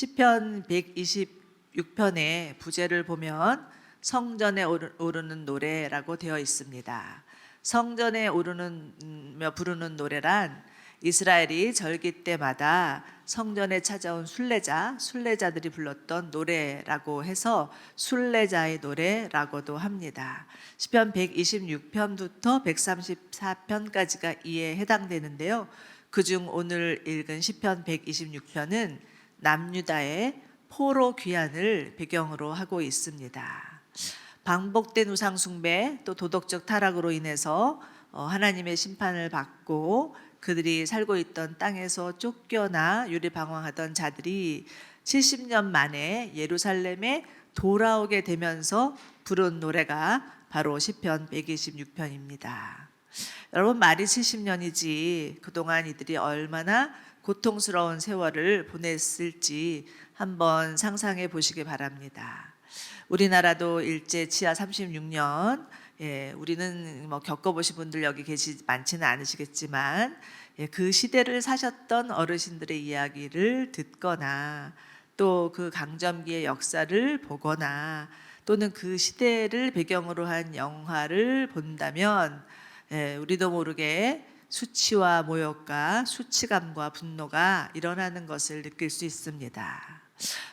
시편 126편의 부제를 보면 성전에 오르는 노래라고 되어 있습니다. 성전에 오르며 부르는 노래란 이스라엘이 절기 때마다 성전에 찾아온 순례자들이 불렀던 노래라고 해서 순례자의 노래라고도 합니다. 시편 126편부터 134편까지가 이에 해당되는데요. 그중 오늘 읽은 시편 126편은 남유다의 포로 귀환을 배경으로 하고 있습니다. 반복된 우상 숭배 또 도덕적 타락으로 인해서 하나님의 심판을 받고 그들이 살고 있던 땅에서 쫓겨나 유리방황하던 자들이 70년 만에 예루살렘에 돌아오게 되면서 부른 노래가 바로 시편 126편입니다. 여러분, 말이 70년이지 그동안 이들이 얼마나 고통스러운 세월을 보냈을지 한번 상상해 보시기 바랍니다. 우리나라도 일제 치하 36년, 우리는 겪어보신 분들 여기 많지는 않으시겠지만, 그 시대를 사셨던 어르신들의 이야기를 듣거나 또 그 강점기의 역사를 보거나 또는 그 시대를 배경으로 한 영화를 본다면 우리도 모르게 수치와 모욕과 수치감과 분노가 일어나는 것을 느낄 수 있습니다.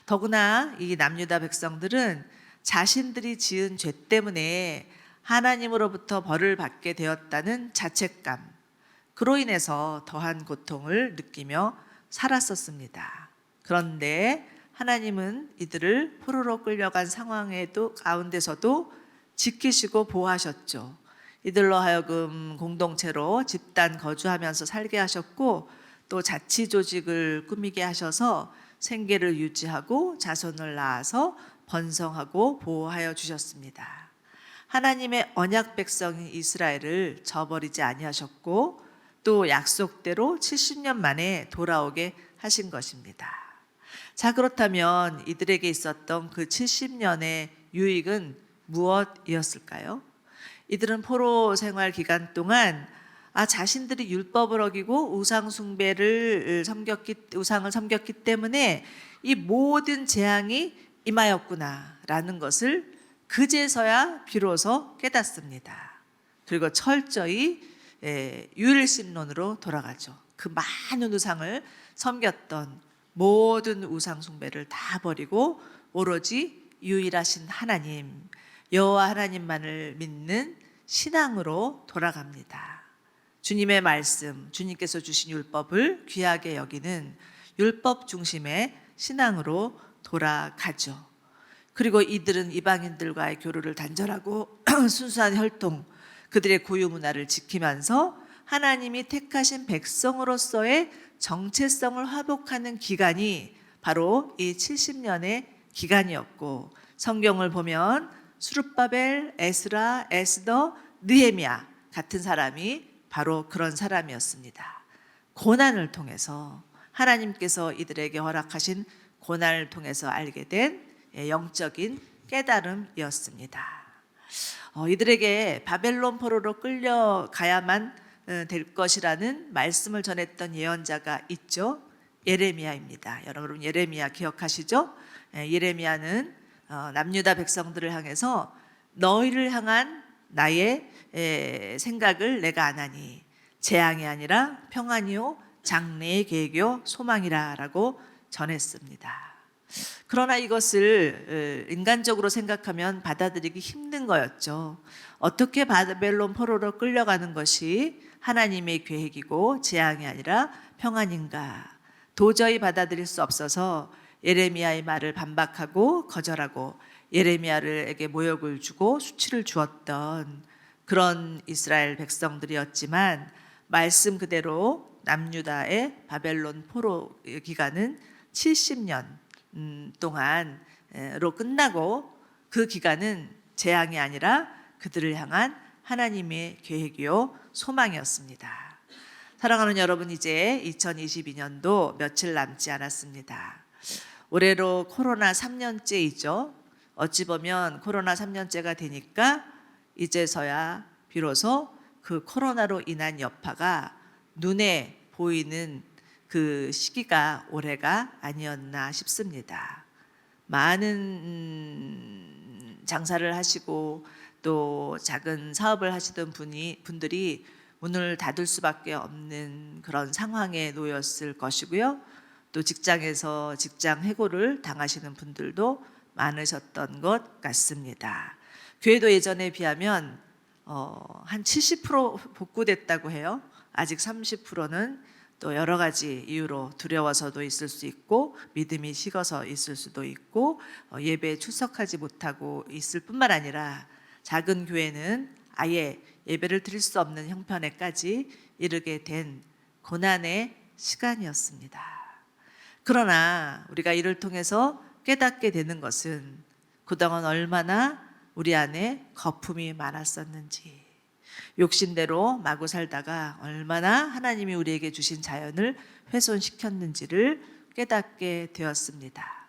더구나 이 남유다 백성들은 자신들이 지은 죄 때문에 하나님으로부터 벌을 받게 되었다는 자책감, 그로 인해서 더한 고통을 느끼며 살았었습니다. 그런데 하나님은 이들을 포로로 끌려간 상황에도 가운데서도 지키시고 보호하셨죠. 이들로 하여금 공동체로 집단 거주하면서 살게 하셨고 또 자치 조직을 꾸미게 하셔서 생계를 유지하고 자손을 낳아서 번성하고 보호하여 주셨습니다. 하나님의 언약 백성인 이스라엘을 저버리지 아니하셨고 또 약속대로 70년 만에 돌아오게 하신 것입니다. 자, 그렇다면 이들에게 있었던 그 70년의 유익은 무엇이었을까요? 이들은 포로 생활 기간 동안 자신들이 율법을 어기고 우상을 섬겼기 때문에 이 모든 재앙이 임하였구나라는 것을 그제서야 비로소 깨닫습니다. 그리고 철저히 유일신론으로 돌아가죠. 그 많은 우상을 섬겼던 모든 우상 숭배를 다 버리고 오로지 유일하신 하나님, 여호와 하나님만을 믿는 신앙으로 돌아갑니다. 주님의 말씀, 주님께서 주신 율법을 귀하게 여기는 율법 중심의 신앙으로 돌아가죠. 그리고 이들은 이방인들과의 교류를 단절하고 순수한 혈통, 그들의 고유 문화를 지키면서 하나님이 택하신 백성으로서의 정체성을 회복하는 기간이 바로 이 70년의 기간이었고, 성경을 보면 스룹바벨, 에스라, 에스더, 느헤미야 같은 사람이 바로 그런 사람이었습니다. 고난을 통해서 하나님께서 이들에게 허락하신 고난을 통해서 알게 된 영적인 깨달음이었습니다. 이들에게 바벨론 포로로 끌려가야만 될 것이라는 말씀을 전했던 예언자가 있죠. 예레미야입니다. 여러분 예레미야 기억하시죠? 예레미야는 남유다 백성들을 향해서 너희를 향한 나의 생각을 내가 아나니 재앙이 아니라 평안이요 장래의 계획이요 소망이라 라고 전했습니다. 그러나 이것을 인간적으로 생각하면 받아들이기 힘든 거였죠. 어떻게 바벨론 포로로 끌려가는 것이 하나님의 계획이고 재앙이 아니라 평안인가? 도저히 받아들일 수 없어서 예레미야의 말을 반박하고 거절하고 예레미야에게 모욕을 주고 수치를 주었던 그런 이스라엘 백성들이었지만, 말씀 그대로 남유다의 바벨론 포로 기간은 70년 동안으로 끝나고 그 기간은 재앙이 아니라 그들을 향한 하나님의 계획이요 소망이었습니다. 사랑하는 여러분, 이제 2022년도 며칠 남지 않았습니다. 올해로 코로나 3년째이죠. 어찌 보면 코로나 3년째가 되니까 이제서야 비로소 그 코로나로 인한 여파가 눈에 보이는 그 시기가 올해가 아니었나 싶습니다. 많은 장사를 하시고 또 작은 사업을 하시던 분들이 문을 닫을 수밖에 없는 그런 상황에 놓였을 것이고요. 또 직장에서 직장 해고를 당하시는 분들도 많으셨던 것 같습니다. 교회도 예전에 비하면 한 70% 복구됐다고 해요. 아직 30%는 또 여러 가지 이유로 두려워서도 있을 수 있고 믿음이 식어서 있을 수도 있고 예배에 출석하지 못하고 있을 뿐만 아니라 작은 교회는 아예 예배를 드릴 수 없는 형편에까지 이르게 된 고난의 시간이었습니다. 그러나 우리가 이를 통해서 깨닫게 되는 것은 그동안 얼마나 우리 안에 거품이 많았었는지, 욕심대로 마구 살다가 얼마나 하나님이 우리에게 주신 자연을 훼손시켰는지를 깨닫게 되었습니다.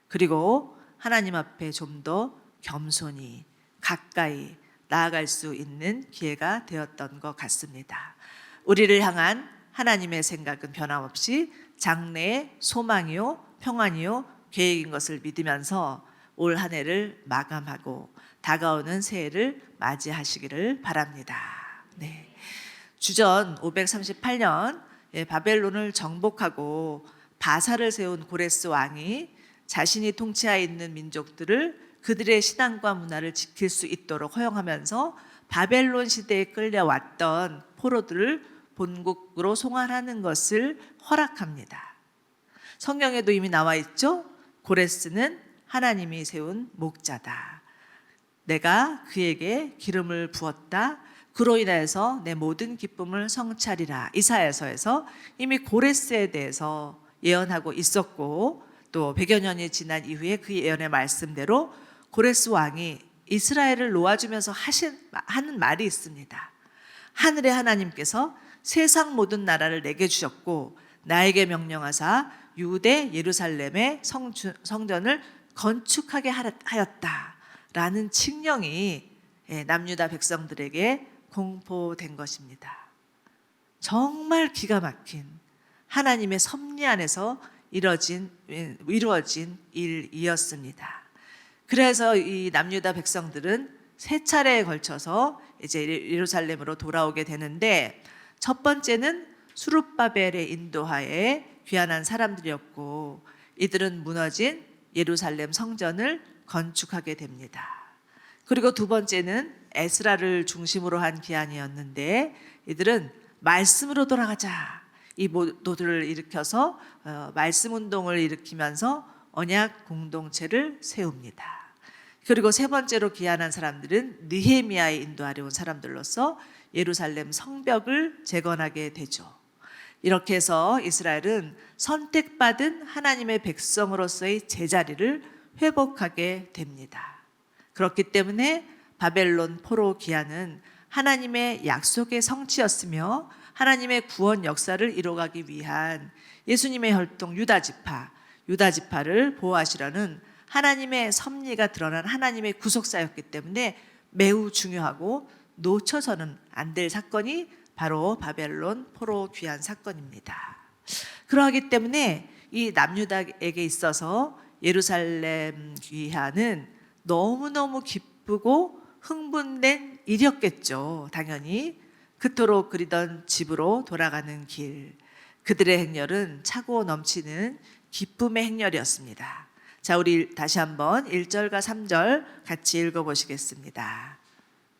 그리고 하나님 앞에 좀 더 겸손히 가까이 나아갈 수 있는 기회가 되었던 것 같습니다. 우리를 향한 하나님의 생각은 변함없이 장래의 소망이요 평안이요 계획인 것을 믿으면서 올 한 해를 마감하고 다가오는 새해를 맞이하시기를 바랍니다. 네. 주전 538년 바벨론을 정복하고 바사를 세운 고레스 왕이 자신이 통치하에 있는 민족들을 그들의 신앙과 문화를 지킬 수 있도록 허용하면서 바벨론 시대에 끌려왔던 포로들을 본국으로 송환하는 것을 허락합니다. 성경에도 이미 나와 있죠. 고레스는 하나님이 세운 목자다. 내가 그에게 기름을 부었다. 그로 인하여서 내 모든 기쁨을 성찰이라. 이사야서에서 이미 고레스에 대해서 예언하고 있었고 또 100여 년이 지난 이후에 그 예언의 말씀대로 고레스 왕이 이스라엘을 놓아주면서 하는 말이 있습니다. 하늘의 하나님께서 세상 모든 나라를 내게 주셨고 나에게 명령하사 유대 예루살렘의 성전을 건축하게 하였다라는 칙령이 남유다 백성들에게 공포된 것입니다. 정말 기가 막힌 하나님의 섭리 안에서 이루어진 일이었습니다. 그래서 이 남유다 백성들은 세 차례에 걸쳐서 이제 예루살렘으로 돌아오게 되는데 첫 번째는 수룹바벨의 인도하에 귀환한 사람들이었고 이들은 무너진 예루살렘 성전을 건축하게 됩니다. 그리고 두 번째는 에스라를 중심으로 한 귀환이었는데 이들은 말씀으로 돌아가자 이 모두를 일으켜서 말씀 운동을 일으키면서 언약 공동체를 세웁니다. 그리고 세 번째로 귀환한 사람들은 느헤미야의 인도 아래 온 사람들로서 예루살렘 성벽을 재건하게 되죠. 이렇게 해서 이스라엘은 선택받은 하나님의 백성으로서의 제자리를 회복하게 됩니다. 그렇기 때문에 바벨론 포로 귀환은 하나님의 약속의 성취였으며 하나님의 구원 역사를 이뤄가기 위한 예수님의 혈통 유다지파를 보호하시려는 하나님의 섭리가 드러난 하나님의 구속사였기 때문에 매우 중요하고 놓쳐서는 안 될 사건이 바로 바벨론 포로 귀환 사건입니다. 그러하기 때문에 이 남유다에게 있어서 예루살렘 귀환은 너무너무 기쁘고 흥분된 일이었겠죠. 당연히 그토록 그리던 집으로 돌아가는 길, 그들의 행렬은 차고 넘치는 기쁨의 행렬이었습니다. 자, 우리 다시 한번 1절과 3절 같이 읽어보시겠습니다.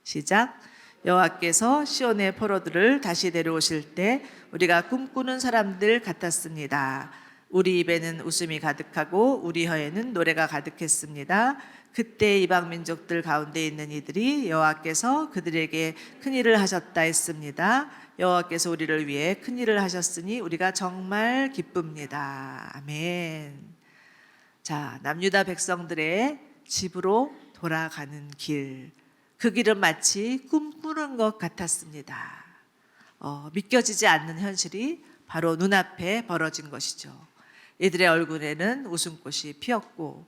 시작. 여호와께서 시온의 포로들을 다시 데려오실 때 우리가 꿈꾸는 사람들 같았습니다. 우리 입에는 웃음이 가득하고 우리 혀에는 노래가 가득했습니다. 그때 이방 민족들 가운데 있는 이들이 여호와께서 그들에게 큰 일을 하셨다 했습니다. 여호와께서 우리를 위해 큰 일을 하셨으니 우리가 정말 기쁩니다. 아멘. 자, 남유다 백성들의 집으로 돌아가는 길, 그 길은 마치 꿈꾸는 것 같았습니다. 믿겨지지 않는 현실이 바로 눈앞에 벌어진 것이죠. 이들의 얼굴에는 웃음꽃이 피었고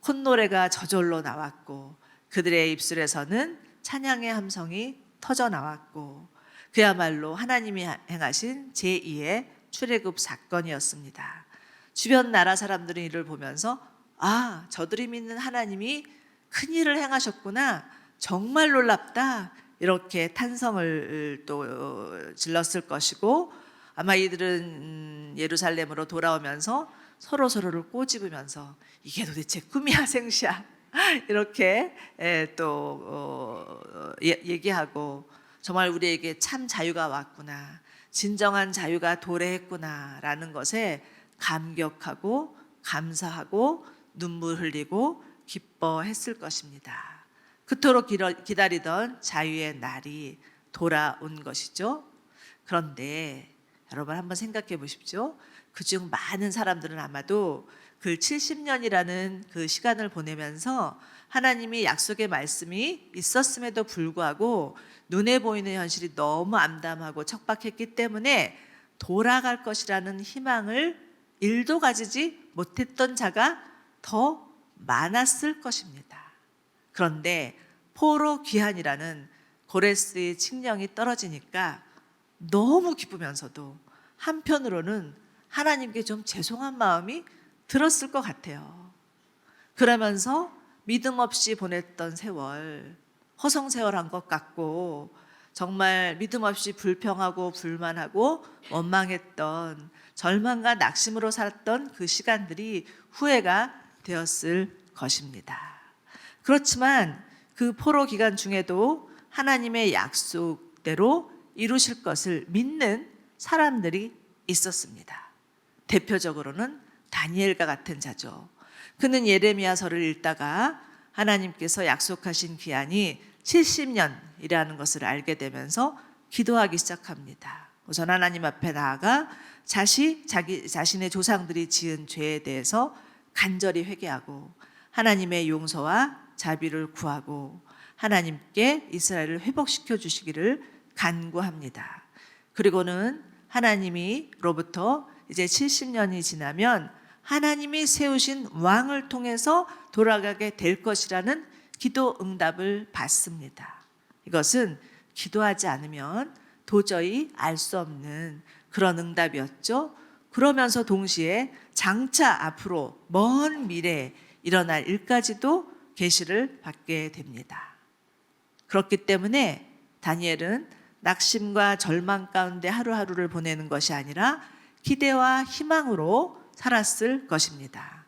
콧노래가 저절로 나왔고 그들의 입술에서는 찬양의 함성이 터져 나왔고 그야말로 하나님이 행하신 제2의 출애굽 사건이었습니다. 주변 나라 사람들은 이를 보면서 아, 저들이 믿는 하나님이 큰 일을 행하셨구나. 정말 놀랍다. 이렇게 탄성을 또 질렀을 것이고 아마 이들은 예루살렘으로 돌아오면서 서로를 꼬집으면서 이게 도대체 꿈이야 생시야 이렇게 또 얘기하고 정말 우리에게 참 자유가 왔구나. 진정한 자유가 도래했구나라는 것에 감격하고 감사하고 눈물 흘리고 기뻐했을 것입니다. 그토록 기다리던 자유의 날이 돌아온 것이죠. 그런데 여러분 한번 생각해 보십시오. 그중 많은 사람들은 아마도 그 70년이라는 그 시간을 보내면서 하나님이 약속의 말씀이 있었음에도 불구하고 눈에 보이는 현실이 너무 암담하고 척박했기 때문에 돌아갈 것이라는 희망을 일도 가지지 못했던 자가 더 많았을 것입니다. 그런데 포로 귀환이라는 고레스의 칙령이 떨어지니까 너무 기쁘면서도 한편으로는 하나님께 좀 죄송한 마음이 들었을 것 같아요. 그러면서 믿음 없이 보냈던 세월, 허송세월한 것 같고 정말 믿음 없이 불평하고 불만하고 원망했던 절망과 낙심으로 살았던 그 시간들이 후회가 되었을 것입니다. 그렇지만 그 포로 기간 중에도 하나님의 약속대로 이루실 것을 믿는 사람들이 있었습니다. 대표적으로는 다니엘과 같은 자죠. 그는 예레미야서를 읽다가 하나님께서 약속하신 기한이 70년이라는 것을 알게 되면서 기도하기 시작합니다. 우선 하나님 앞에 나아가 자신의 조상들이 지은 죄에 대해서 간절히 회개하고 하나님의 용서와 자비를 구하고 하나님께 이스라엘을 회복시켜 주시기를 간구합니다. 그리고는 하나님이로부터 이제 70년이 지나면 하나님이 세우신 왕을 통해서 돌아가게 될 것이라는 기도 응답을 받습니다. 이것은 기도하지 않으면 도저히 알 수 없는 그런 응답이었죠. 그러면서 동시에 장차 앞으로 먼 미래에 일어날 일까지도 계시를 받게 됩니다. 그렇기 때문에 다니엘은 낙심과 절망 가운데 하루하루를 보내는 것이 아니라 기대와 희망으로 살았을 것입니다.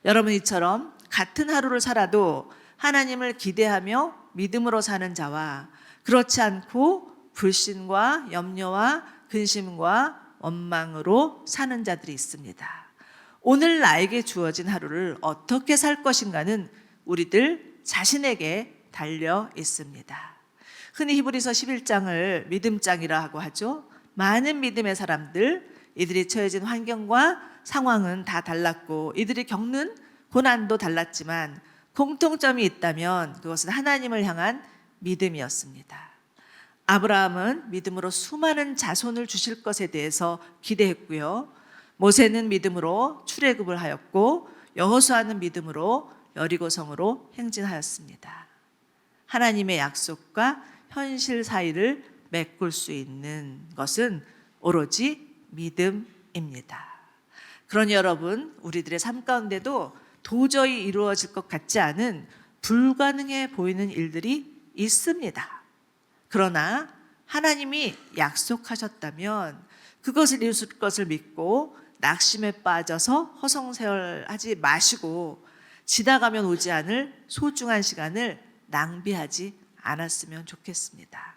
여러분 이처럼 같은 하루를 살아도 하나님을 기대하며 믿음으로 사는 자와 그렇지 않고 불신과 염려와 근심과 원망으로 사는 자들이 있습니다. 오늘 나에게 주어진 하루를 어떻게 살 것인가는 우리들 자신에게 달려 있습니다. 흔히 히브리서 11장을 믿음장이라 하고 하죠. 많은 믿음의 사람들, 이들이 처해진 환경과 상황은 다 달랐고 이들이 겪는 고난도 달랐지만 공통점이 있다면 그것은 하나님을 향한 믿음이었습니다. 아브라함은 믿음으로 수많은 자손을 주실 것에 대해서 기대했고요. 모세는 믿음으로 출애굽을 하였고 여호수아는 믿음으로 여리고성으로 행진하였습니다. 하나님의 약속과 현실 사이를 메꿀 수 있는 것은 오로지 믿음입니다. 그러니 여러분, 우리들의 삶 가운데도 도저히 이루어질 것 같지 않은 불가능해 보이는 일들이 있습니다. 그러나 하나님이 약속하셨다면 그것을 이루실 것을 믿고 낙심에 빠져서 허송세월하지 마시고 지나가면 오지 않을 소중한 시간을 낭비하지 않았으면 좋겠습니다.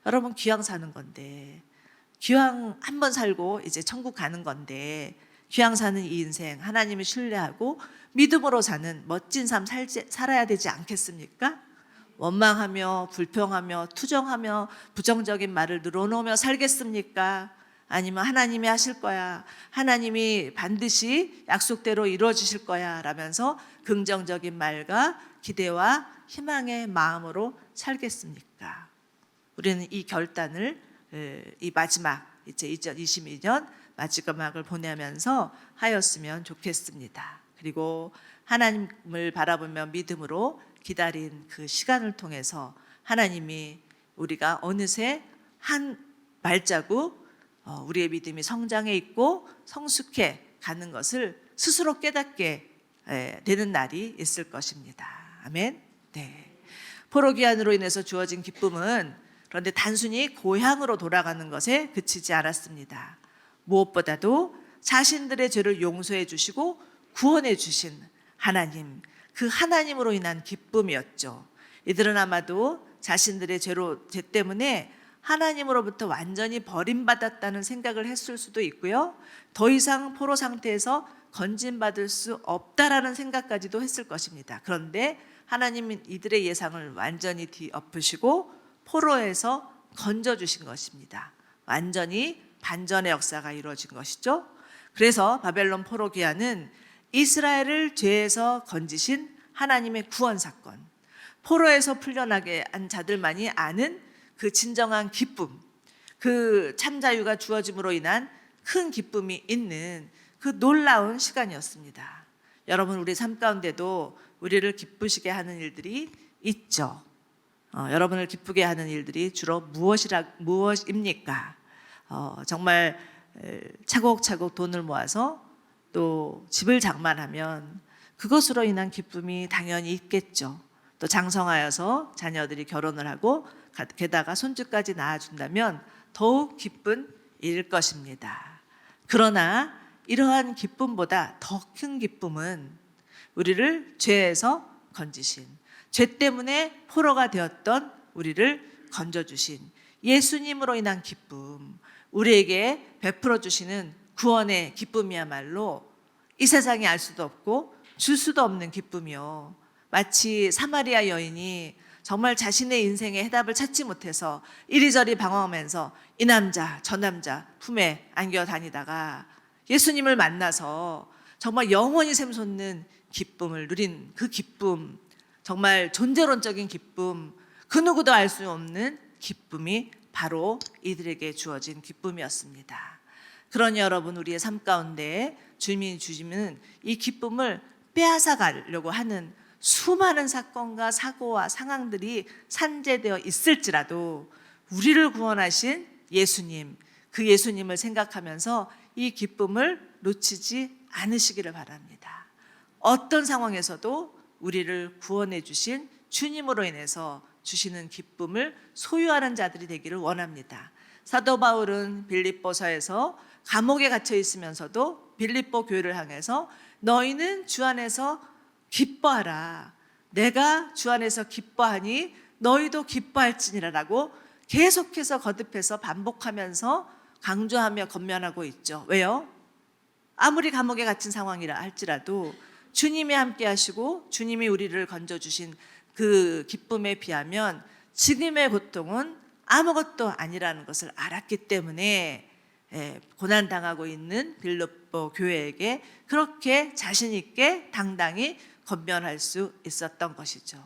여러분 기왕 사는 건데 기왕 한번 살고 이제 천국 가는 건데 기왕 사는 이 인생 하나님을 신뢰하고 믿음으로 사는 멋진 삶 살아야 되지 않겠습니까? 원망하며 불평하며 투정하며 부정적인 말을 늘어놓으며 살겠습니까? 아니면 하나님이 하실 거야, 하나님이 반드시 약속대로 이루어 주실 거야 라면서 긍정적인 말과 기대와 희망의 마음으로 살겠습니까? 우리는 이 결단을 이 마지막 이제 2022년 마지막을 보내면서 하였으면 좋겠습니다. 그리고 하나님을 바라보며 믿음으로 기다린 그 시간을 통해서 하나님이 우리가 어느새 한 발자국 우리의 믿음이 성장해 있고 성숙해 가는 것을 스스로 깨닫게 되는 날이 있을 것입니다. 아멘. 네. 포로 귀환으로 인해서 주어진 기쁨은 그런데 단순히 고향으로 돌아가는 것에 그치지 않았습니다. 무엇보다도 자신들의 죄를 용서해 주시고 구원해 주신 하나님, 그 하나님으로 인한 기쁨이었죠. 이들은 아마도 자신들의 죄 때문에 하나님으로부터 완전히 버림받았다는 생각을 했을 수도 있고요. 더 이상 포로 상태에서 건진받을 수 없다라는 생각까지도 했을 것입니다. 그런데 하나님은 이들의 예상을 완전히 뒤엎으시고 포로에서 건져주신 것입니다. 완전히 반전의 역사가 이루어진 것이죠. 그래서 바벨론 포로 귀환은 이스라엘을 죄에서 건지신 하나님의 구원 사건, 포로에서 풀려나게 한 자들만이 아는 그 진정한 기쁨, 그 참자유가 주어짐으로 인한 큰 기쁨이 있는 그 놀라운 시간이었습니다. 여러분, 우리 삶 가운데도 우리를 기쁘시게 하는 일들이 있죠. 여러분을 기쁘게 하는 일들이 주로 무엇입니까? 정말 차곡차곡 돈을 모아서 또 집을 장만하면 그것으로 인한 기쁨이 당연히 있겠죠. 또 장성하여서 자녀들이 결혼을 하고 게다가 손주까지 낳아준다면 더욱 기쁜 일일 것입니다. 그러나 이러한 기쁨보다 더 큰 기쁨은 우리를 죄에서 건지신, 죄 때문에 포로가 되었던 우리를 건져주신 예수님으로 인한 기쁨, 우리에게 베풀어 주시는 구원의 기쁨이야말로 이 세상이 알 수도 없고 줄 수도 없는 기쁨이요. 마치 사마리아 여인이 정말 자신의 인생의 해답을 찾지 못해서 이리저리 방황하면서 이 남자 저 남자 품에 안겨 다니다가 예수님을 만나서 정말 영원히 샘솟는 기쁨을 누린 그 기쁨, 정말 존재론적인 기쁨, 그 누구도 알 수 없는 기쁨이 바로 이들에게 주어진 기쁨이었습니다. 그러니 여러분, 우리의 삶 가운데 주님이 주시는 이 기쁨을 빼앗아 가려고 하는 수많은 사건과 사고와 상황들이 산재되어 있을지라도 우리를 구원하신 예수님, 그 예수님을 생각하면서 이 기쁨을 놓치지 않으시기를 바랍니다. 어떤 상황에서도 우리를 구원해 주신 주님으로 인해서 주시는 기쁨을 소유하는 자들이 되기를 원합니다. 사도 바울은 빌립보서에서 감옥에 갇혀 있으면서도 빌립보 교회를 향해서 너희는 주 안에서 기뻐하라. 내가 주 안에서 기뻐하니 너희도 기뻐할지니라라고 계속해서 거듭해서 반복하면서 강조하며 권면하고 있죠. 왜요? 아무리 감옥에 갇힌 상황이라 할지라도 주님이 함께 하시고 주님이 우리를 건져주신 그 기쁨에 비하면 지금의 고통은 아무것도 아니라는 것을 알았기 때문에 고난당하고 있는 빌립보 교회에게 그렇게 자신 있게 당당히 권면할 수 있었던 것이죠.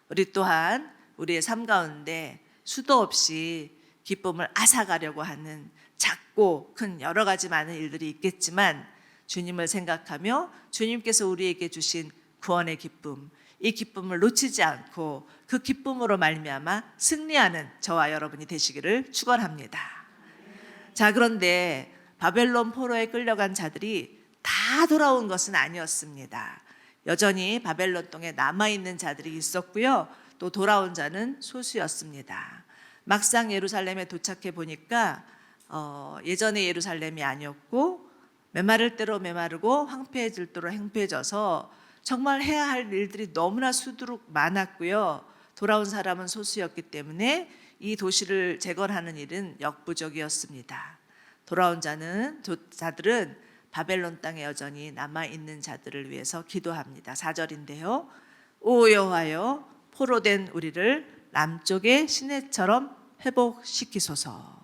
우리 또한 우리의 삶 가운데 수도 없이 기쁨을 앗아가려고 하는 작고 큰 여러 가지 많은 일들이 있겠지만 주님을 생각하며 주님께서 우리에게 주신 구원의 기쁨, 이 기쁨을 놓치지 않고 그 기쁨으로 말미암아 승리하는 저와 여러분이 되시기를 축원합니다. 자, 그런데 바벨론 포로에 끌려간 자들이 다 돌아온 것은 아니었습니다. 여전히 바벨론 땅에 남아있는 자들이 있었고요. 또 돌아온 자는 소수였습니다. 막상 예루살렘에 도착해 보니까 예전의 예루살렘이 아니었고 메마를 대로 메마르고 황폐해질 대로 황폐해져서 정말 해야 할 일들이 너무나 수두룩 많았고요. 돌아온 사람은 소수였기 때문에 이 도시를 재건하는 일은 역부족이었습니다. 돌아온 자들은 바벨론 땅에 여전히 남아있는 자들을 위해서 기도합니다. 4절인데요. 오 여호와여, 포로된 우리를 남쪽의 시내처럼 회복시키소서.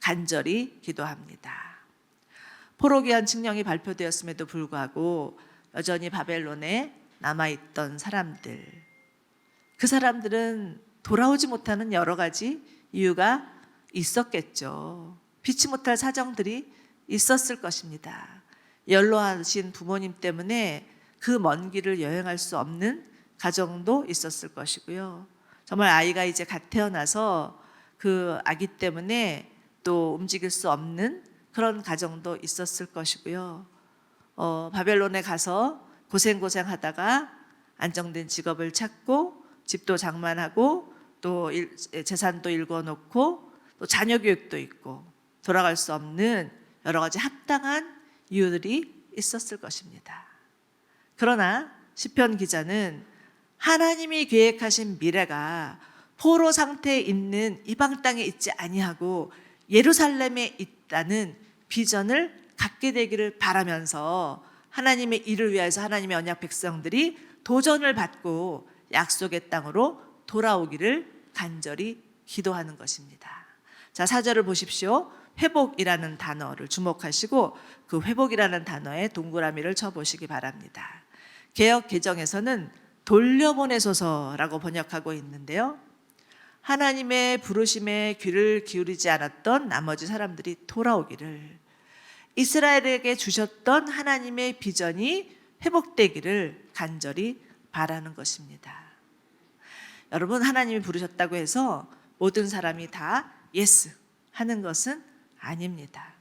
간절히 기도합니다. 포로기한 칙령이 발표되었음에도 불구하고 여전히 바벨론에 남아있던 사람들, 그 사람들은 돌아오지 못하는 여러 가지 이유가 있었겠죠. 피치 못할 사정들이 있었을 것입니다. 연로하신 부모님 때문에 그 먼 길을 여행할 수 없는 가정도 있었을 것이고요. 정말 아이가 이제 갓 태어나서 그 아기 때문에 또 움직일 수 없는 그런 가정도 있었을 것이고요. 바벨론에 가서 고생하다가 안정된 직업을 찾고 집도 장만하고 또 재산도 일궈놓고 또 자녀 교육도 있고 돌아갈 수 없는 여러 가지 합당한 이유들이 있었을 것입니다. 그러나 시편 기자는 하나님이 계획하신 미래가 포로 상태에 있는 이방 땅에 있지 아니하고 예루살렘에 있다는 비전을 갖게 되기를 바라면서 하나님의 일을 위해서 하나님의 언약 백성들이 도전을 받고 약속의 땅으로 돌아오기를 간절히 기도하는 것입니다. 자, 4절을 보십시오. 회복이라는 단어를 주목하시고 그 회복이라는 단어에 동그라미를 쳐보시기 바랍니다. 개역 개정에서는 돌려보내소서라고 번역하고 있는데요. 하나님의 부르심에 귀를 기울이지 않았던 나머지 사람들이 돌아오기를, 이스라엘에게 주셨던 하나님의 비전이 회복되기를 간절히 바라는 것입니다. 여러분, 하나님이 부르셨다고 해서 모든 사람이 다 예스 하는 것은 아닙니다.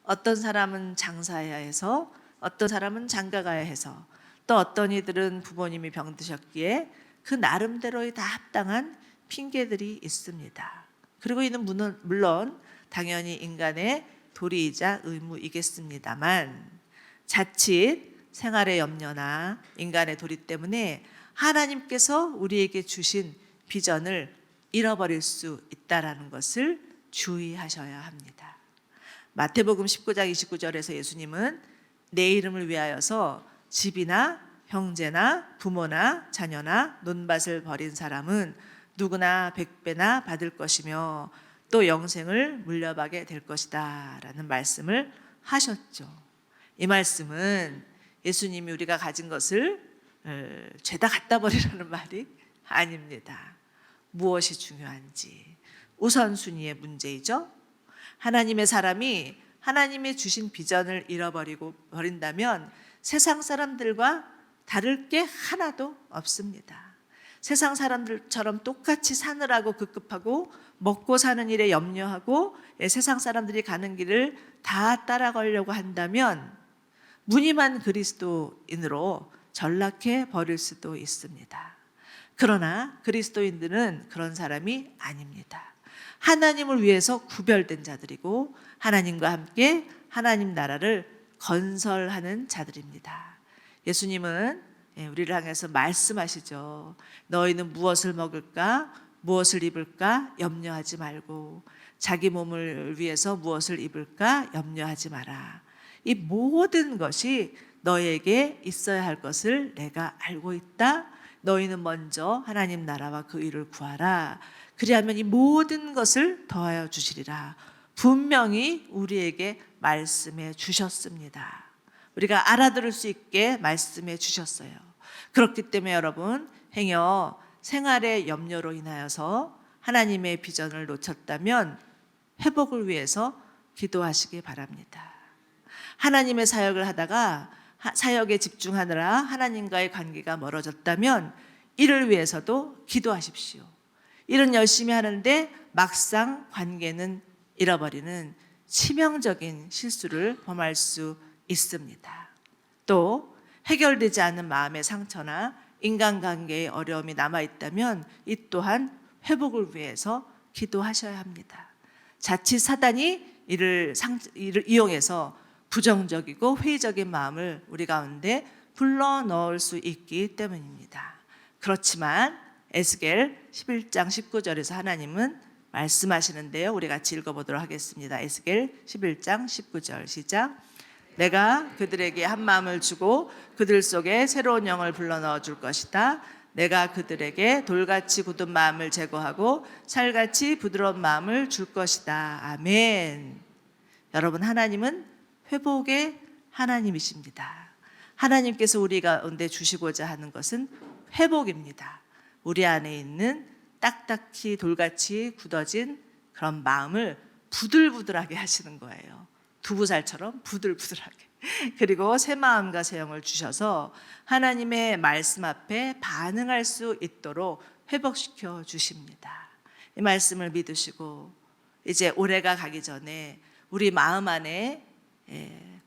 어떤 사람은 장사해야 해서, 어떤 사람은 장가 가야 해서, 또 어떤 이들은 부모님이 병드셨기에 그 나름대로의 다 합당한 핑계들이 있습니다. 그리고 이는 물론 당연히 인간의 도리이자 의무이겠습니다만, 자칫 생활의 염려나 인간의 도리 때문에 하나님께서 우리에게 주신 비전을 잃어버릴 수 있다는 것을 주의하셔야 합니다. 마태복음 19장 29절에서 예수님은 내 이름을 위하여서 집이나 형제나 부모나 자녀나 논밭을 버린 사람은 누구나 100배나 받을 것이며 또 영생을 물려받게 될 것이다 라는 말씀을 하셨죠. 이 말씀은 예수님이 우리가 가진 것을 죄다 갖다 버리라는 말이 아닙니다. 무엇이 중요한지 우선순위의 문제이죠. 하나님의 사람이 하나님의 주신 비전을 버린다면 세상 사람들과 다를 게 하나도 없습니다. 세상 사람들처럼 똑같이 사느라고 급급하고 먹고 사는 일에 염려하고 세상 사람들이 가는 길을 다 따라가려고 한다면 무늬만 그리스도인으로 전락해 버릴 수도 있습니다. 그러나 그리스도인들은 그런 사람이 아닙니다. 하나님을 위해서 구별된 자들이고 하나님과 함께 하나님 나라를 건설하는 자들입니다. 예수님은 우리를 향해서 말씀하시죠. 너희는 무엇을 먹을까, 무엇을 입을까 염려하지 말고 자기 몸을 위해서 무엇을 입을까 염려하지 마라. 이 모든 것이 너에게 있어야 할 것을 내가 알고 있다. 너희는 먼저 하나님 나라와 그 일을 구하라. 그리하면 이 모든 것을 더하여 주시리라. 분명히 우리에게 말씀해 주셨습니다. 우리가 알아들을 수 있게 말씀해 주셨어요. 그렇기 때문에 여러분, 행여 생활의 염려로 인하여서 하나님의 비전을 놓쳤다면 회복을 위해서 기도하시기 바랍니다. 하나님의 사역을 하다가 사역에 집중하느라 하나님과의 관계가 멀어졌다면 이를 위해서도 기도하십시오. 일은 열심히 하는데 막상 관계는 잃어버리는 치명적인 실수를 범할 수 있습니다. 또 해결되지 않은 마음의 상처나 인간관계의 어려움이 남아있다면 이 또한 회복을 위해서 기도하셔야 합니다. 자칫 사단이 이를 이용해서 부정적이고 회의적인 마음을 우리 가운데 불러넣을 수 있기 때문입니다. 그렇지만 에스겔 11장 19절에서 하나님은 말씀하시는데요. 우리 같이 읽어보도록 하겠습니다. 에스겔 11장 19절 시작. 내가 그들에게 한 마음을 주고 그들 속에 새로운 영을 불러넣어 줄 것이다. 내가 그들에게 돌같이 굳은 마음을 제거하고 살같이 부드러운 마음을 줄 것이다. 아멘. 여러분, 하나님은 회복의 하나님이십니다. 하나님께서 우리 가운데 주시고자 하는 것은 회복입니다. 우리 안에 있는 딱딱히 돌같이 굳어진 그런 마음을 부들부들하게 하시는 거예요. 두부살처럼 부들부들하게. 그리고 새 마음과 새 영을 주셔서 하나님의 말씀 앞에 반응할 수 있도록 회복시켜 주십니다. 이 말씀을 믿으시고 이제 올해가 가기 전에 우리 마음 안에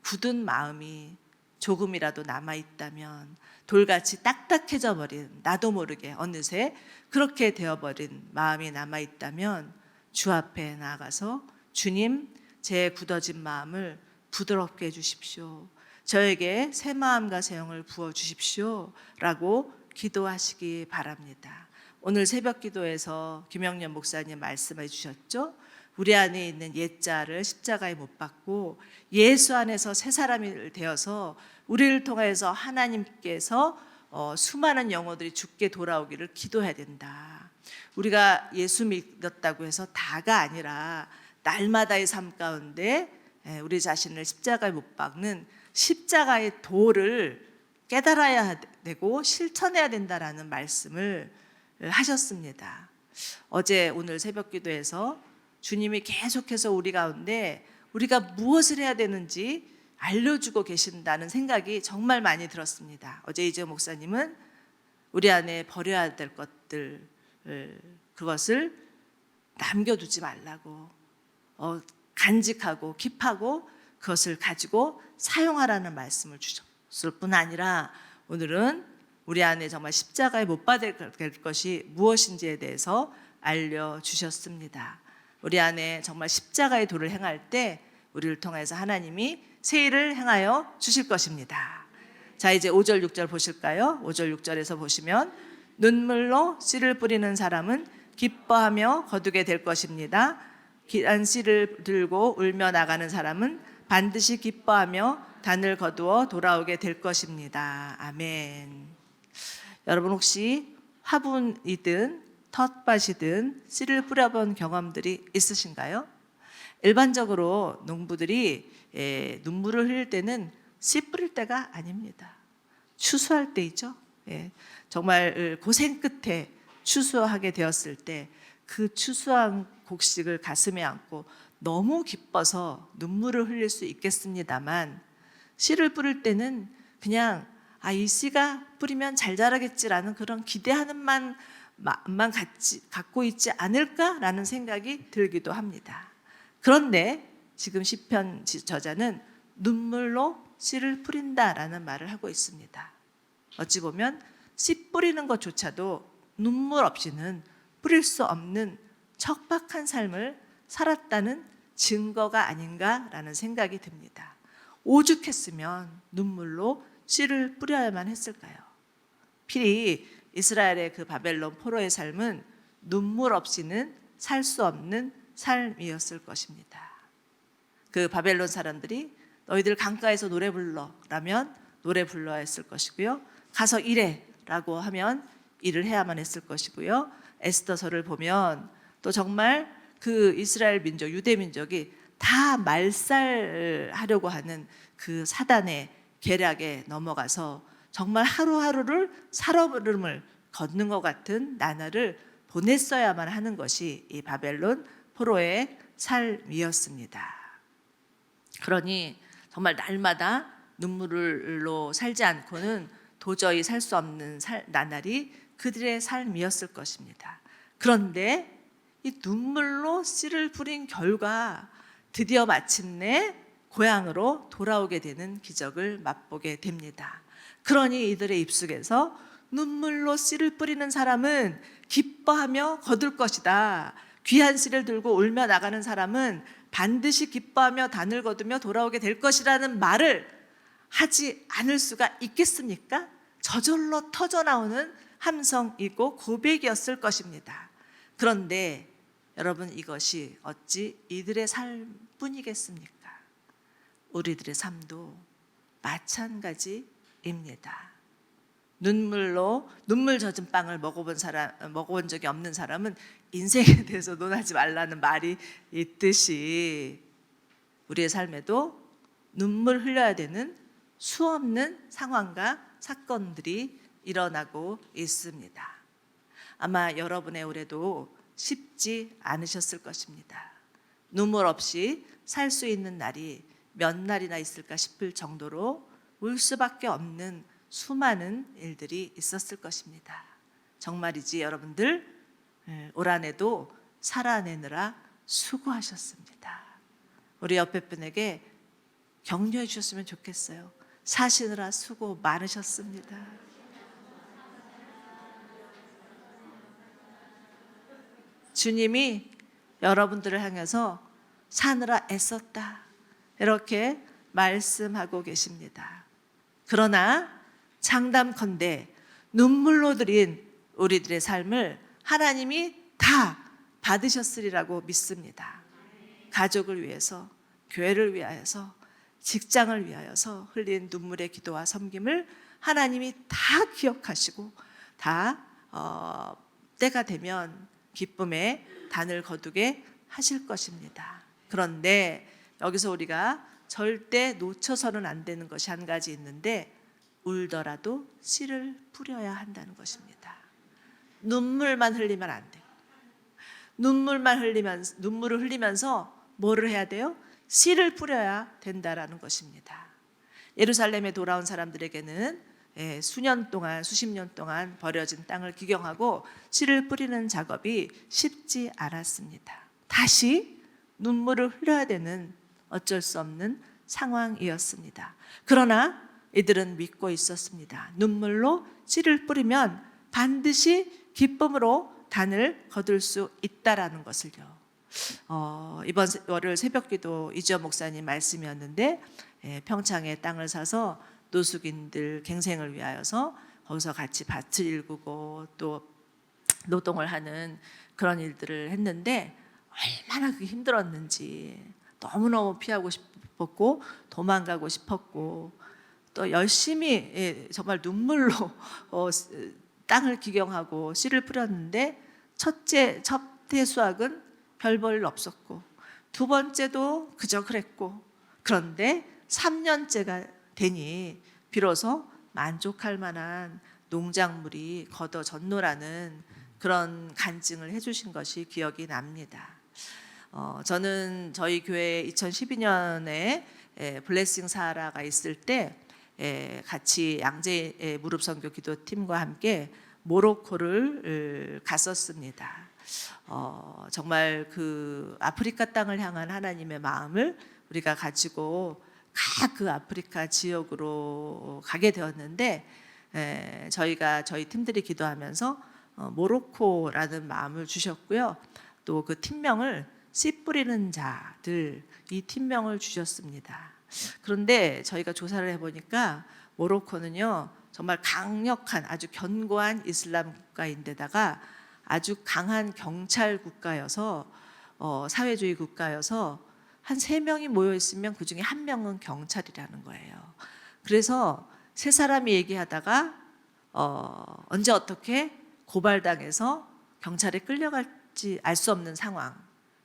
굳은 마음이 조금이라도 남아있다면, 돌같이 딱딱해져 버린, 나도 모르게 어느새 그렇게 되어버린 마음이 남아있다면 주 앞에 나아가서 주님, 제 굳어진 마음을 부드럽게 해주십시오. 저에게 새 마음과 새 영을 부어주십시오 라고 기도하시기 바랍니다. 오늘 새벽 기도에서 김영년 목사님 말씀해 주셨죠? 우리 안에 있는 옛자를 십자가에 못 박고 예수 안에서 새 사람이 되어서 우리를 통해서 하나님께서 수많은 영혼들이 죽게 돌아오기를 기도해야 된다. 우리가 예수 믿었다고 해서 다가 아니라 날마다의 삶 가운데 우리 자신을 십자가에 못 박는 십자가의 도를 깨달아야 되고 실천해야 된다라는 말씀을 하셨습니다. 어제 오늘 새벽 기도에서 주님이 계속해서 우리 가운데 우리가 무엇을 해야 되는지 알려주고 계신다는 생각이 정말 많이 들었습니다. 어제 이재 목사님은 우리 안에 버려야 될 것들, 그것을 남겨두지 말라고, 간직하고 킵하고 그것을 가지고 사용하라는 말씀을 주셨을 뿐 아니라 오늘은 우리 안에 정말 십자가에 못 받을 것이 무엇인지에 대해서 알려주셨습니다. 우리 안에 정말 십자가의 도를 행할 때 우리를 통해서 하나님이 새 일을 행하여 주실 것입니다. 자, 이제 5절 6절 보실까요? 5절 6절에서 보시면 눈물로 씨를 뿌리는 사람은 기뻐하며 거두게 될 것입니다. 귀한 씨를 들고 울며 나가는 사람은 반드시 기뻐하며 단을 거두어 돌아오게 될 것입니다. 아멘. 여러분 혹시 화분이든 텃밭이든 씨를 뿌려본 경험들이 있으신가요? 일반적으로 농부들이 눈물을 흘릴 때는 씨 뿌릴 때가 아닙니다. 추수할 때이죠. 정말 고생 끝에 추수하게 되었을 때 그 추수한 곡식을 가슴에 안고 너무 기뻐서 눈물을 흘릴 수 있겠습니다만, 씨를 뿌릴 때는 그냥 이 씨가 뿌리면 잘 자라겠지라는 그런 기대하는 마음만 갖고 있지 않을까라는 생각이 들기도 합니다. 그런데 지금 시편 저자는 눈물로 씨를 뿌린다라는 말을 하고 있습니다. 어찌 보면 씨 뿌리는 것조차도 눈물 없이는 뿌릴 수 없는 척박한 삶을 살았다는 증거가 아닌가라는 생각이 듭니다. 오죽했으면 눈물로 씨를 뿌려야만 했을까요? 필히 이스라엘의 그 바벨론 포로의 삶은 눈물 없이는 살 수 없는 삶이었을 것입니다. 그 바벨론 사람들이 너희들 강가에서 노래 불러라면 노래 불러야 했을 것이고요. 가서 일해라고 하면 일을 해야만 했을 것이고요. 에스더서를 보면 또 정말 그 이스라엘 민족, 유대 민족이 다 말살하려고 하는 그 사단의 계략에 넘어가서 정말 하루하루를 살얼음을 걷는 것 같은 나날을 보냈어야만 하는 것이 이 바벨론 포로의 삶이었습니다. 그러니 정말 날마다 눈물로 살지 않고는 도저히 살 수 없는 나날이 그들의 삶이었을 것입니다. 그런데 이 눈물로 씨를 뿌린 결과 드디어 마침내 고향으로 돌아오게 되는 기적을 맛보게 됩니다. 그러니 이들의 입속에서 눈물로 씨를 뿌리는 사람은 기뻐하며 거둘 것이다. 귀한 씨를 들고 울며 나가는 사람은 반드시 기뻐하며 단을 거두며 돌아오게 될 것이라는 말을 하지 않을 수가 있겠습니까? 저절로 터져나오는 함성이고 고백이었을 것입니다. 그런데 여러분, 이것이 어찌 이들의 삶뿐이겠습니까? 우리들의 삶도 마찬가지입니다. 눈물 젖은 빵을 먹어본 적이 없는 사람은 인생에 대해서 논하지 말라는 말이 있듯이 우리의 삶에도 눈물 흘려야 되는 수없는 상황과 사건들이 일어나고 있습니다. 아마 여러분의 올해도 쉽지 않으셨을 것입니다. 눈물 없이 살 수 있는 날이 몇 날이나 있을까 싶을 정도로 울 수밖에 없는 수많은 일들이 있었을 것입니다. 정말이지 여러분들, 올 한해도 살아내느라 수고하셨습니다. 우리 옆에 분에게 격려해 주셨으면 좋겠어요. 사시느라 수고 많으셨습니다. 주님이 여러분들을 향해서 사느라 애썼다, 이렇게 말씀하고 계십니다. 그러나 장담컨대 눈물로 드린 우리들의 삶을 하나님이 다 받으셨으리라고 믿습니다. 가족을 위해서, 교회를 위하여서, 직장을 위하여서 흘린 눈물의 기도와 섬김을 하나님이 다 기억하시고 다 때가 되면 기쁨의 단을 거두게 하실 것입니다. 그런데 여기서 우리가 절대 놓쳐서는 안 되는 것이 한 가지 있는데, 울더라도 씨를 뿌려야 한다는 것입니다. 눈물만 흘리면 안 돼요. 눈물을 흘리면서 뭐를 해야 돼요? 씨를 뿌려야 된다라는 것입니다. 예루살렘에 돌아온 사람들에게는 수년 동안, 수십 년 동안 버려진 땅을 기경하고 씨를 뿌리는 작업이 쉽지 않았습니다. 다시 눈물을 흘려야 되는 어쩔 수 없는 상황이었습니다. 그러나 이들은 믿고 있었습니다. 눈물로 씨를 뿌리면 반드시 기쁨으로 단을 거둘 수 있다라는 것을요. 이번 월요일 새벽기도 이지연 목사님 말씀이었는데, 평창에 땅을 사서 노숙인들 갱생을 위하여서 거기서 같이 밭을 일구고 또 노동을 하는 그런 일들을 했는데, 얼마나 그게 힘들었는지, 너무너무 피하고 싶었고 도망가고 싶었고, 또 열심히 정말 눈물로 땅을 기경하고 씨를 뿌렸는데, 첫 해수학은 별 볼 일 없었고, 두 번째도 그저 그랬고, 그런데 3년째가 되니 비로소 만족할 만한 농작물이 걷어졌노라는 그런 간증을 해주신 것이 기억이 납니다. 저는 저희 교회 2012년에 블레싱 사하라가 있을 때 같이 양재 무릎 선교 기도팀과 함께 모로코를 갔었습니다. 정말 그 아프리카 땅을 향한 하나님의 마음을 우리가 가지고 그 아프리카 지역으로 가게 되었는데, 저희 팀들이 기도하면서 모로코라는 마음을 주셨고요. 또 그 팀명을 씨 뿌리는 자들, 이 팀명을 주셨습니다. 그런데 저희가 조사를 해보니까 모로코는요, 정말 강력한 아주 견고한 이슬람 국가인데다가 아주 강한 경찰 국가여서, 사회주의 국가여서 한 3명이 모여 있으면 그 중에 1명은 경찰이라는 거예요. 그래서 세 사람이 얘기하다가 언제 어떻게 고발당해서 경찰에 끌려갈지 알 수 없는 상황,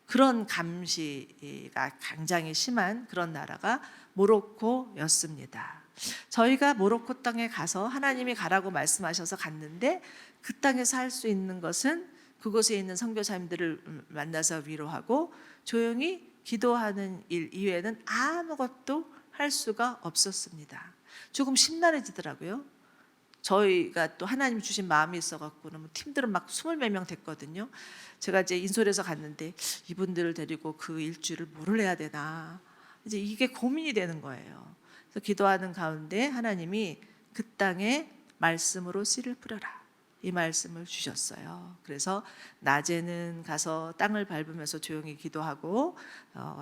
그런 감시가 굉장히 심한 그런 나라가 모로코였습니다. 저희가 모로코 땅에 가서 하나님이 가라고 말씀하셔서 갔는데, 그 땅에서 할 수 있는 것은 그곳에 있는 선교사님들을 만나서 위로하고 조용히 기도하는 일 이외에는 아무것도 할 수가 없었습니다. 조금 심란해지더라고요. 저희가 또 하나님 주신 마음이 있어갖고는 팀들은 막 20몇 명 됐거든요. 제가 이제 인솔에서 갔는데 이분들을 데리고 그 일주일을 뭐를 해야 되나, 이제 이게 고민이 되는 거예요. 그래서 기도하는 가운데 하나님이 그 땅에 말씀으로 씨를 뿌려라, 이 말씀을 주셨어요. 그래서 낮에는 가서 땅을 밟으면서 조용히 기도하고,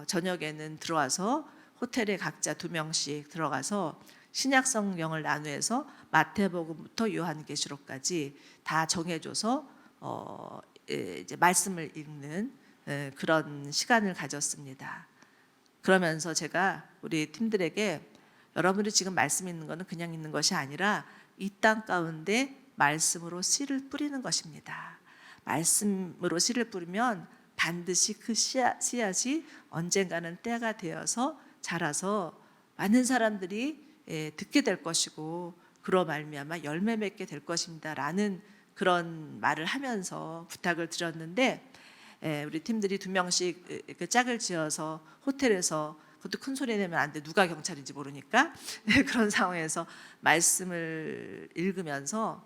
저녁에는 들어와서 호텔에 각자 2명씩 들어가서 신약 성경을 나누어서 마태복음부터 요한계시록까지 다 정해줘서 이제 말씀을 읽는 그런 시간을 가졌습니다. 그러면서 제가 우리 팀들에게, 여러분들이 지금 말씀 있는 것은 그냥 있는 것이 아니라 이 땅 가운데 말씀으로 씨를 뿌리는 것입니다. 말씀으로 씨를 뿌리면 반드시 그 씨앗이 언젠가는 때가 되어서 자라서 많은 사람들이 듣게 될 것이고, 그로 말미암아 열매 맺게 될 것입니다 라는 그런 말을 하면서 부탁을 드렸는데, 우리 팀들이 2명씩 짝을 지어서 호텔에서, 그것도 큰 소리 내면 안 돼, 누가 경찰인지 모르니까 그런 상황에서 말씀을 읽으면서,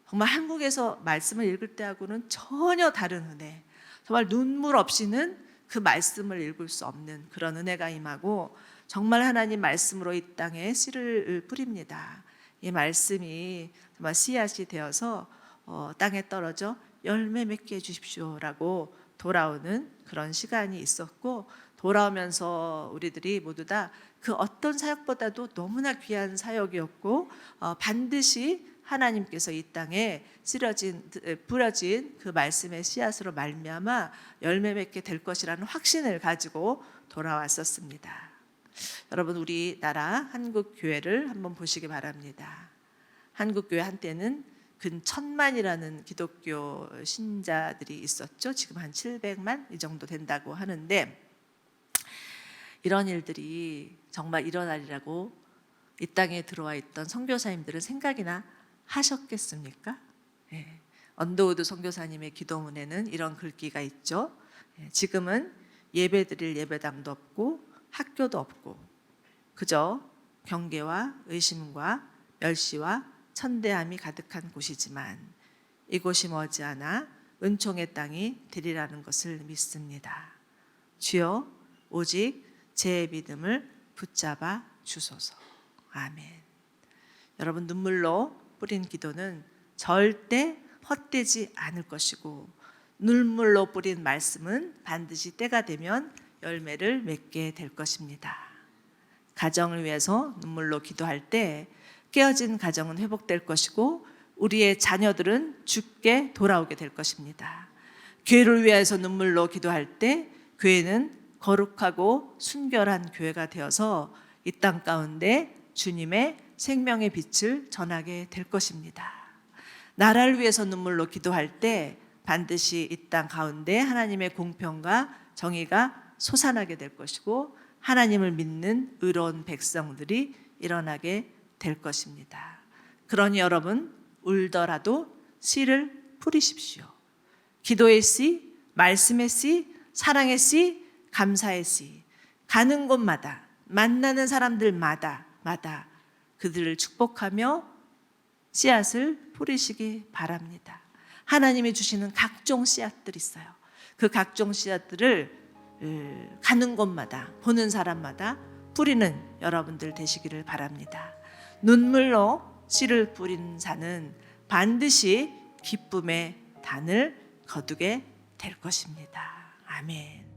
정말 한국에서 말씀을 읽을 때하고는 전혀 다른 은혜, 정말 눈물 없이는 그 말씀을 읽을 수 없는 그런 은혜가 임하고 정말 하나님 말씀으로 이 땅에 씨를 뿌립니다. 이 말씀이 정말 씨앗이 되어서 땅에 떨어져 열매 맺게 해주십시오라고 돌아오는 그런 시간이 있었고, 돌아오면서 우리들이 모두 다 그 어떤 사역보다도 너무나 귀한 사역이었고 반드시 하나님께서 이 땅에 뿌려진 그 말씀의 씨앗으로 말미암아 열매 맺게 될 것이라는 확신을 가지고 돌아왔었습니다. 여러분, 우리나라 한국 교회를 한번 보시기 바랍니다. 한국 교회 한때는 근 1000만이라는 기독교 신자들이 있었죠. 지금 한 700만 이 정도 된다고 하는데, 이런 일들이 정말 일어나리라고 이 땅에 들어와 있던 선교사님들은 생각이나 하셨겠습니까? 예. 언더우드 선교사님의 기도문에는 이런 글귀가 있죠. 지금은 예배드릴 예배당도 없고 학교도 없고 그저 경계와 의심과 멸시와 천대함이 가득한 곳이지만 이곳이 머지않아 은총의 땅이 되리라는 것을 믿습니다. 주여, 오직 제 믿음을 붙잡아 주소서. 아멘. 여러분, 눈물로 뿌린 기도는 절대 헛되지 않을 것이고, 눈물로 뿌린 말씀은 반드시 때가 되면 열매를 맺게 될 것입니다. 가정을 위해서 눈물로 기도할 때 깨어진 가정은 회복될 것이고 우리의 자녀들은 주께 돌아오게 될 것입니다. 교회를 위해서 눈물로 기도할 때 교회는 거룩하고 순결한 교회가 되어서 이 땅 가운데 주님의 생명의 빛을 전하게 될 것입니다. 나라를 위해서 눈물로 기도할 때 반드시 이 땅 가운데 하나님의 공평과 정의가 솟아나게 될 것이고 하나님을 믿는 의로운 백성들이 일어나게 될 것입니다. 그러니 여러분, 울더라도 씨를 뿌리십시오. 기도의 씨, 말씀의 씨, 사랑의 씨, 감사의 씨, 가는 곳마다 만나는 사람들마다 그들을 축복하며 씨앗을 뿌리시기 바랍니다. 하나님이 주시는 각종 씨앗들이 있어요. 그 각종 씨앗들을 가는 곳마다 보는 사람마다 뿌리는 여러분들 되시기를 바랍니다. 눈물로 씨를 뿌린 자는 반드시 기쁨의 단을 거두게 될 것입니다. 아멘.